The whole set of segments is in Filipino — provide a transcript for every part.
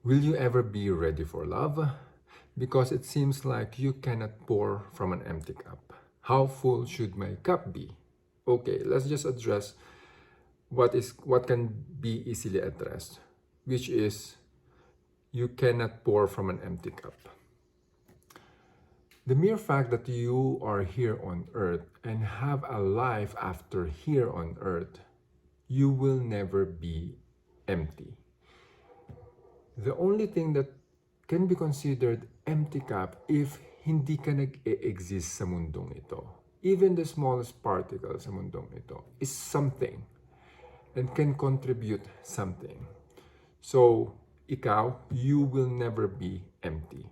Will you ever be ready for love? Because it seems like you cannot pour from an empty cup. How full should my cup be? Okay, let's just address what can be easily addressed, which is you cannot pour from an empty cup. The mere fact that you are here on earth and have a life after here on earth, you will never be empty. The only thing that can be considered empty cup if hindi ka nag-e-exist sa mundong ito. Even the smallest particle sa mundong ito is something and can contribute something. So, you will never be empty.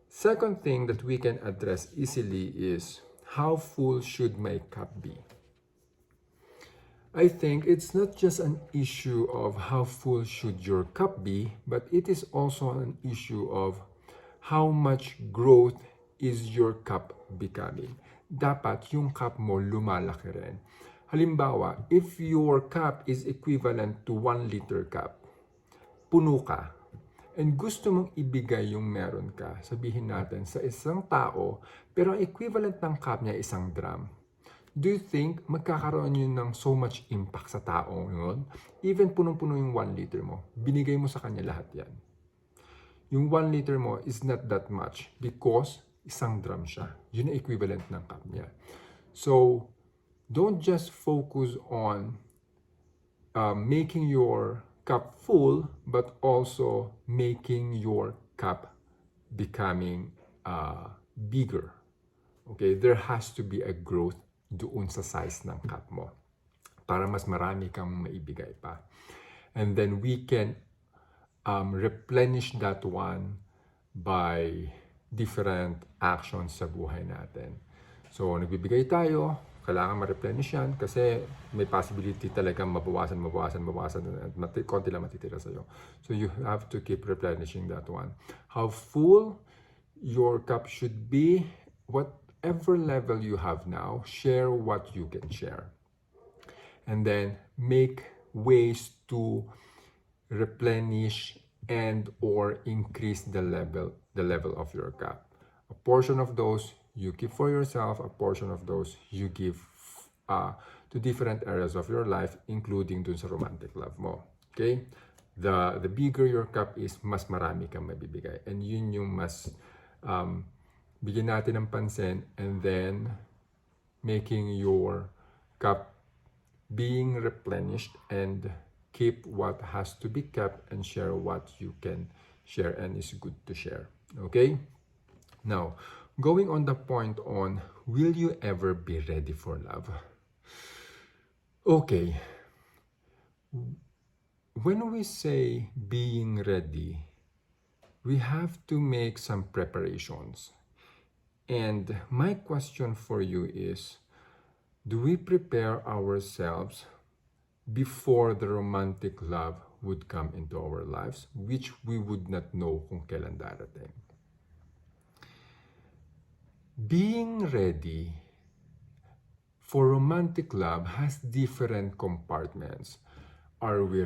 Second thing that we can address easily is how full should my cup be? I think it's not just an issue of how full should your cup be, but it is also an issue of how much growth is your cup becoming. Dapat yung cup mo lumalaki rin. Halimbawa, if your cup is equivalent to 1 liter cup, puno ka, and gusto mong ibigay yung meron ka, sabihin natin, sa isang tao, pero ang equivalent ng cup niya 1 drum. Do you think magkakaroon yun ng so much impact sa tao yun? Even punong-puno yung 1 liter mo, binigay mo sa kanya lahat yan. Yung 1 liter mo is not that much because 1 drum siya. Yun ang equivalent ng cup niya. So, don't just focus on making your cup full, but also making your cup becoming bigger. Okay, there has to be a growth doon sa size ng cup mo para mas marami kang maibigay pa. And then we can replenish that one by different actions sa buhay natin. So, nagbibigay tayo, kailangan ma-replenish yan kasi may possibility talagang mabawasan at konti lang matitira sa'yo. So, you have to keep replenishing that one. How full your cup should be, whatever level you have now, share what you can share. And then make ways to replenish and or increase the level of your cup. A portion of those you keep for yourself, a portion of those you give to different areas of your life, including dun sa romantic love mo. Okay? The bigger your cup is, mas marami kang mabibigay. And yun yung mas bigyan natin ng pansin, and then making your cup being replenished and keep what has to be kept and share what you can share and is good to share. Okay? Now, going on the point on, will you ever be ready for love? Okay. When we say being ready, we have to make some preparations. And my question for you is, do we prepare ourselves before the romantic love would come into our lives, which we would not know kung kailan darating? Being ready for romantic love has different compartments. Are we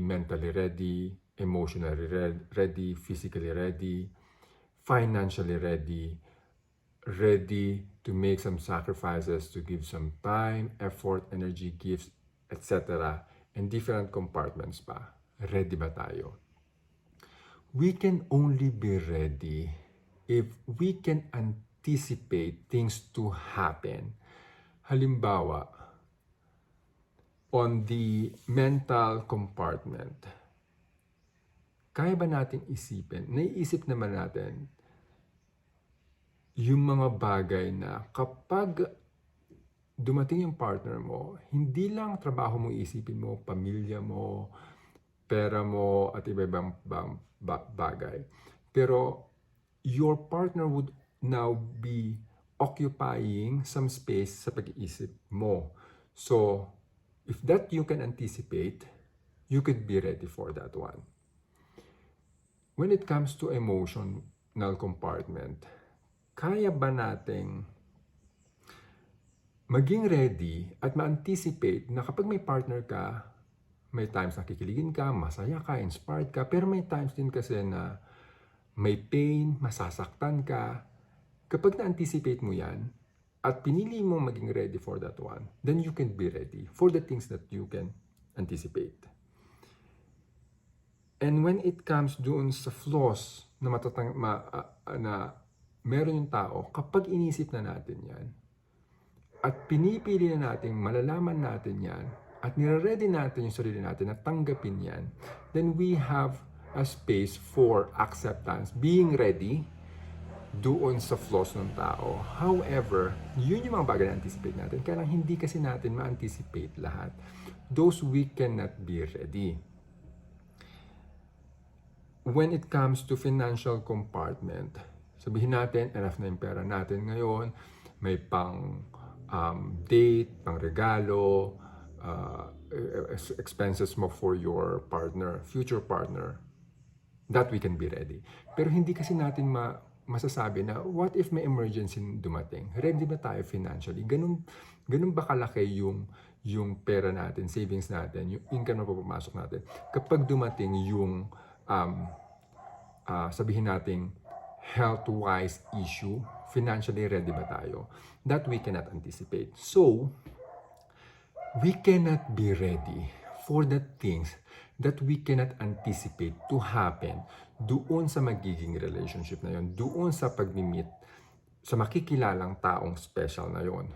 mentally ready, emotionally ready, physically ready, financially ready to make some sacrifices, to give some time, effort, energy, gifts, etc. And different compartments pa. Ready ba tayo? We can only be ready if we can anticipate things to happen. Halimbawa, on the mental compartment, kaya ba nating isipin? Naiisip naman natin yung mga bagay na kapag dumating yung partner mo, hindi lang trabaho mo isipin mo, pamilya mo, pera mo, at iba-ibang bagay. Pero your partner would now be occupying some space sa pag-iisip mo. So, if that you can anticipate, you could be ready for that one. When it comes to emotional compartment, kaya ba nating maging ready at ma-anticipate na kapag may partner ka, May times na kikiligin ka, masaya ka, inspired ka, pero may times din kasi na may pain, masasaktan ka. Kapag na-anticipate mo yan, at pinili mo maging ready for that one, then you can be ready for the things that you can anticipate. And when it comes doon sa flaws na na meron yung tao, kapag inisip na natin yan, at pinipili na natin, malalaman natin yan, at nire-ready natin yung sarili natin na tanggapin yan, then we have a space for acceptance, being ready doon sa flaws ng tao. However, yun yung mga bagay na anticipate natin. Kaya lang hindi kasi natin ma-anticipate lahat. Those we cannot be ready. When it comes to financial compartment, sabihin natin, enough na yung pera natin ngayon, may pang date, pang regalo, expenses mo for your partner, future partner, that we can be ready. Pero hindi kasi natin masasabi na what if may emergency dumating? Ready ba tayo financially? Ganun ba kalaki yung pera natin, savings natin, yung income na papapasok natin? Kapag dumating yung sabihin nating health-wise issue, financially ready ba tayo? That we cannot anticipate. So, we cannot be ready for the things that we cannot anticipate to happen doon sa magiging relationship na yon, doon sa pag-meet sa makikilalang taong special na yon.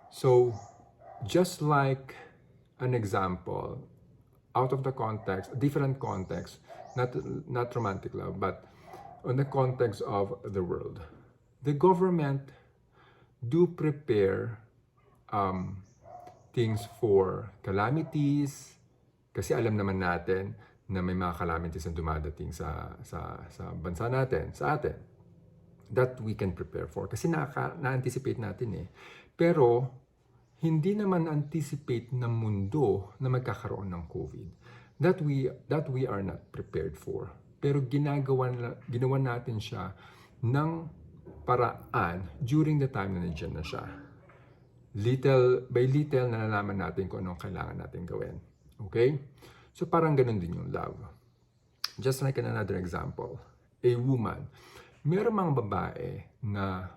So, just like an example, out of the context, different context, not romantic love, but on the context of the world. The government do prepare things for calamities, kasi alam naman natin na may mga calamities na dumadating sa bansa natin, sa atin, that we can prepare for. Kasi na-anticipate natin eh. Pero, hindi naman anticipate ng mundo na magkakaroon ng COVID. That we are not prepared for. Pero ginawa natin siya ng paraan during the time na nandiyan na siya. Little by little, nalalaman natin kung anong kailangan natin gawin. Okay? So parang ganun din yung love. Just like another example, a woman. Merong mga babae na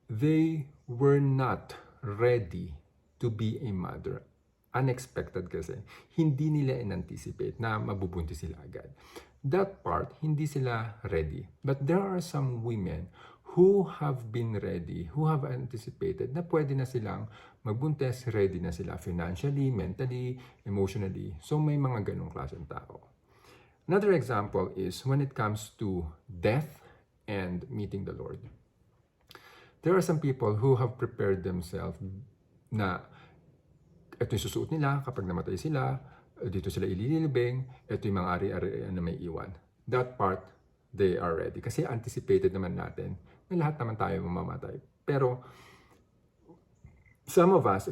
they were not ready to be a mother. Unexpected kasi. Hindi nila in-anticipate na mabubuntis sila agad. That part, hindi sila ready. But there are some women who have been ready, who have anticipated na pwede na silang magbuntis, ready na sila financially, mentally, emotionally. So may mga ganong klaseng tao. Another example is when it comes to death and meeting the Lord. There are some people who have prepared themselves na ito yung susuot nila kapag namatay sila, dito sila ililibing, ito yung mga ari-arian na may iwan. That part, they are ready. Kasi anticipated naman natin na lahat naman tayo mamamatay. Pero, some of us,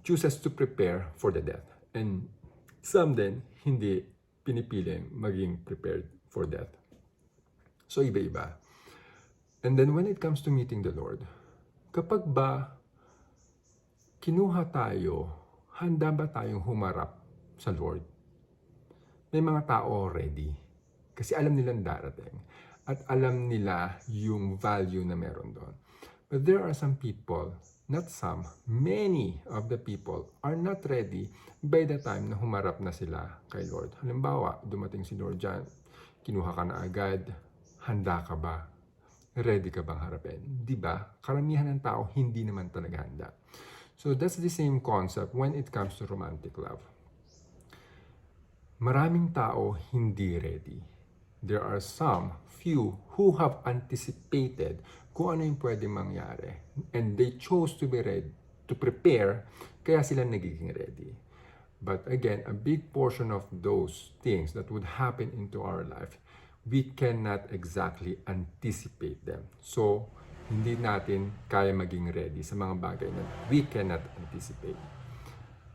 chooses to prepare for the death. And some din, hindi pinipiling maging prepared for death. So, iba-iba. And then, when it comes to meeting the Lord, kapag ba kinuha tayo, handa ba tayong humarap sa Lord? May mga tao ready. Kasi alam nilang darating. At alam nila yung value na meron doon. But there are some people, not some, many of the people are not ready by the time na humarap na sila kay Lord. Halimbawa, dumating si Lord dyan, kinuha ka na agad, handa ka ba? Ready ka bang harapin? Di ba? Karamihan ng tao hindi naman talaga handa. So that's the same concept when it comes to romantic love. Maraming tao hindi ready. There are some few who have anticipated kung ano yung pwedeng mangyari. And they chose to be ready, to prepare, kaya sila nagiging ready. But again, a big portion of those things that would happen into our life, we cannot exactly anticipate them. So, hindi natin kaya maging ready sa mga bagay na we cannot anticipate.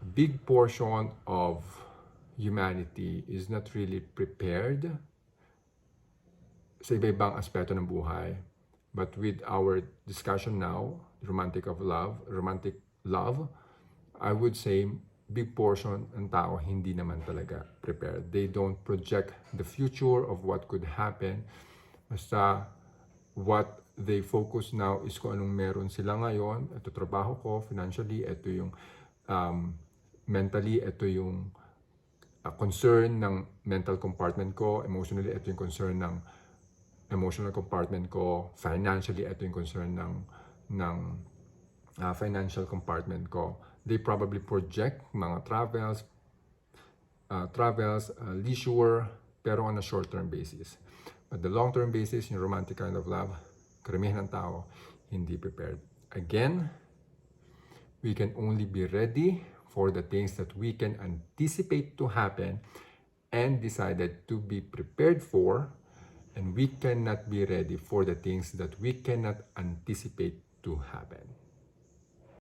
A big portion of humanity is not really prepared sa iba-ibang aspeto ng buhay. But with our discussion now, romantic love, I would say big portion ng tao hindi naman talaga prepared. They don't project the future of what could happen. Basta what they focus now is kung anong meron sila ngayon. Ito trabaho ko, financially, ito yung mentally, ito yung concern ng mental compartment ko, emotionally, ito yung concern ng emotional compartment ko, financially, ito yung concern ng financial compartment ko. They probably project mga travels, leisure, pero on a short-term basis. But the long-term basis, yung romantic kind of love, karamihan ng tao, hindi prepared. Again, we can only be ready for the things that we can anticipate to happen and decided to be prepared for, and we cannot be ready for the things that we cannot anticipate to happen.